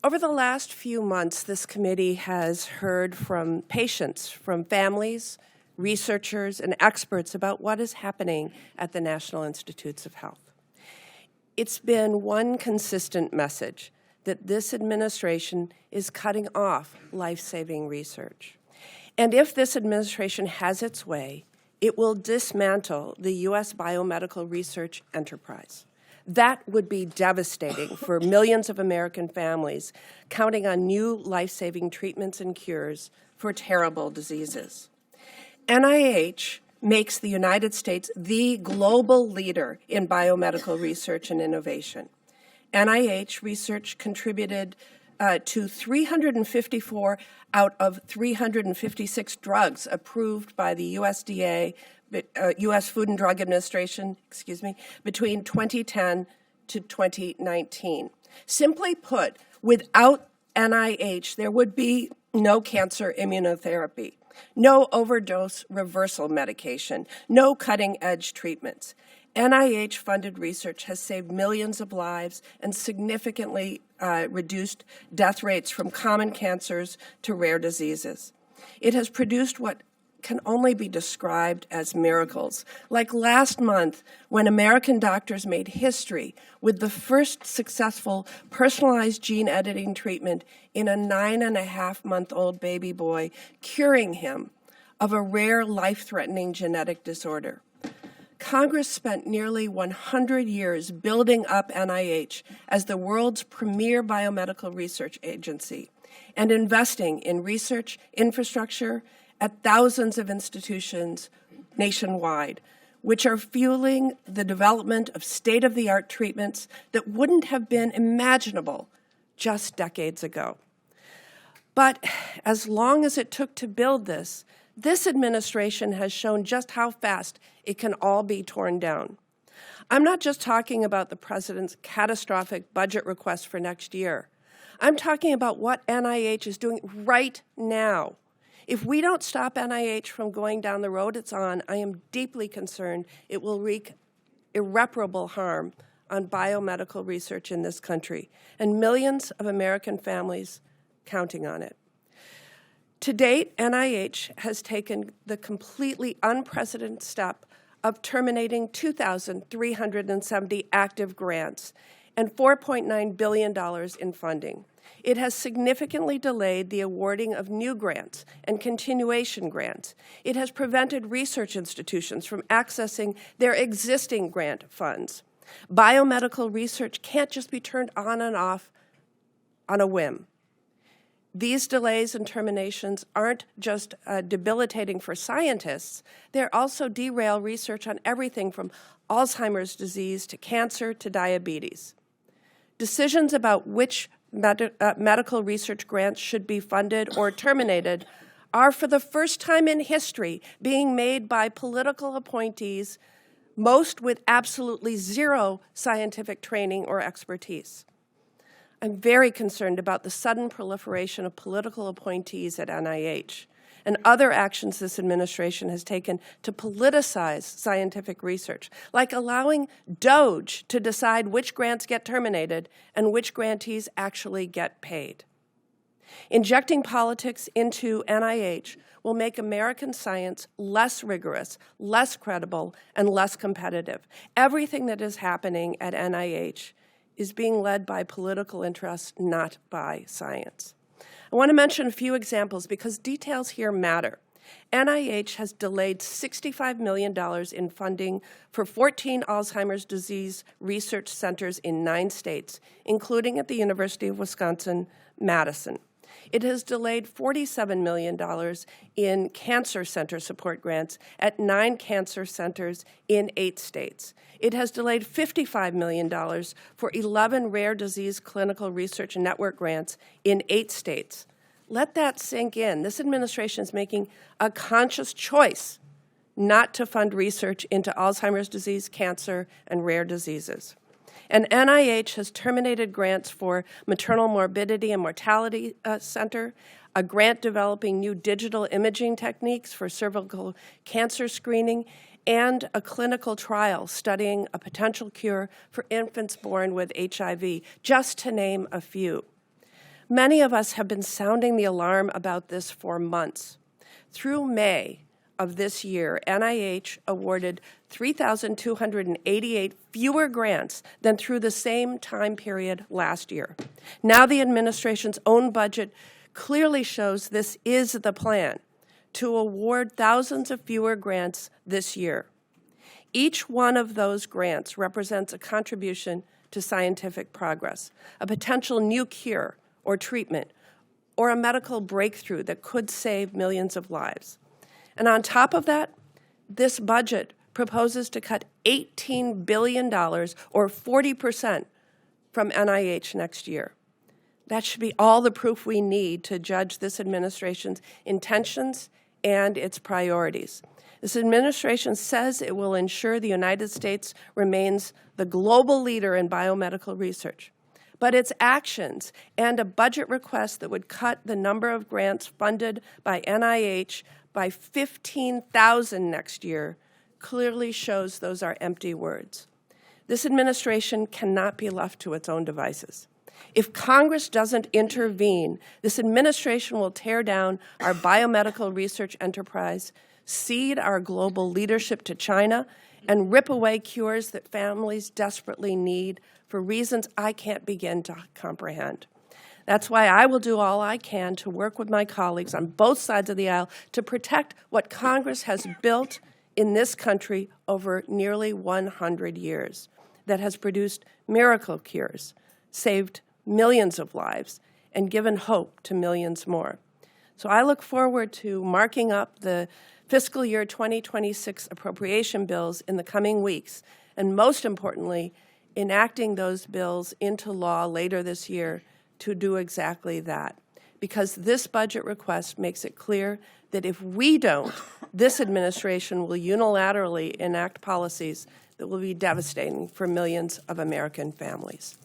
Over the last few months, this committee has heard from patients, from families, researchers, and experts about what is happening at the National Institutes of Health. It's been one consistent message that this administration is cutting off life-saving research. And if this administration has its way, it will dismantle the U.S. biomedical research enterprise. That would be devastating for millions of American families counting on new life-saving treatments and cures for terrible diseases. NIH makes the United States the global leader in biomedical research and innovation. NIH research contributed to 354 out of 356 drugs approved by the USDA, U.S. Food and Drug Administration, between 2010 to 2019. Simply put, without NIH, there would be no cancer immunotherapy, no overdose reversal medication, no cutting-edge treatments. NIH-funded research has saved millions of lives and significantly reduced death rates from common cancers to rare diseases. It has produced what can only be described as miracles, like last month when American doctors made history with the first successful personalized gene editing treatment in a 9.5-month-old baby boy, curing him of a rare life-threatening genetic disorder. Congress spent nearly 100 years building up NIH as the world's premier biomedical research agency and investing in research infrastructure at thousands of institutions nationwide, which are fueling the development of state-of-the-art treatments that wouldn't have been imaginable just decades ago. But as long as it took to build this, this administration has shown just how fast it can all be torn down. I'm not just talking about the president's catastrophic budget request for next year. I'm talking about what NIH is doing right now. If we don't stop NIH from going down the road it's on, I am deeply concerned it will wreak irreparable harm on biomedical research in this country and millions of American families counting on it. To date, NIH has taken the completely unprecedented step of terminating 2,370 active grants and $4.9 billion in funding. It has significantly delayed the awarding of new grants and continuation grants. It has prevented research institutions from accessing their existing grant funds. Biomedical research can't just be turned on and off on a whim. These delays and terminations aren't just debilitating for scientists, they're also derail research on everything from Alzheimer's disease to cancer to diabetes. Decisions about which medical research grants should be funded or terminated are, for the first time in history, being made by political appointees, most with absolutely zero scientific training or expertise. I'm very concerned about the sudden proliferation of political appointees at NIH and other actions this administration has taken to politicize scientific research, like allowing DOGE to decide which grants get terminated and which grantees actually get paid. Injecting politics into NIH will make American science less rigorous, less credible, and less competitive. Everything that is happening at NIH is being led by political interests, not by science. I want to mention a few examples because details here matter. NIH has delayed $65 million in funding for 14 Alzheimer's disease research centers in 9 states, including at the University of Wisconsin-Madison. It has delayed $47 million in cancer center support grants at 9 cancer centers in 8 states. It has delayed $55 million for 11 rare disease clinical research network grants in 8 states. Let that sink in. This administration is making a conscious choice not to fund research into Alzheimer's disease, cancer, and rare diseases. And NIH has terminated grants for Maternal Morbidity and Mortality Center, a grant developing new digital imaging techniques for cervical cancer screening, and a clinical trial studying a potential cure for infants born with HIV, just to name a few. Many of us have been sounding the alarm about this for months. Through May of this year, NIH awarded 3,288 fewer grants than through the same time period last year. Now the administration's own budget clearly shows this is the plan, to award thousands of fewer grants this year. Each one of those grants represents a contribution to scientific progress, a potential new cure or treatment, or a medical breakthrough that could save millions of lives. And on top of that, this budget proposes to cut $18 billion, or 40%, from NIH next year. That should be all the proof we need to judge this administration's intentions and its priorities. This administration says it will ensure the United States remains the global leader in biomedical research. But its actions and a budget request that would cut the number of grants funded by NIH by 15,000 next year clearly shows those are empty words. This administration cannot be left to its own devices. If Congress doesn't intervene, this administration will tear down our biomedical research enterprise, cede our global leadership to China, and rip away cures that families desperately need for reasons I can't begin to comprehend. That's why I will do all I can to work with my colleagues on both sides of the aisle to protect what Congress has built in this country over nearly 100 years, that has produced miracle cures, saved millions of lives, and given hope to millions more. So I look forward to marking up the fiscal year 2026 appropriation bills in the coming weeks, and most importantly, enacting those bills into law later this year to do exactly that. Because this budget request makes it clear that if we don't, this administration will unilaterally enact policies that will be devastating for millions of American families.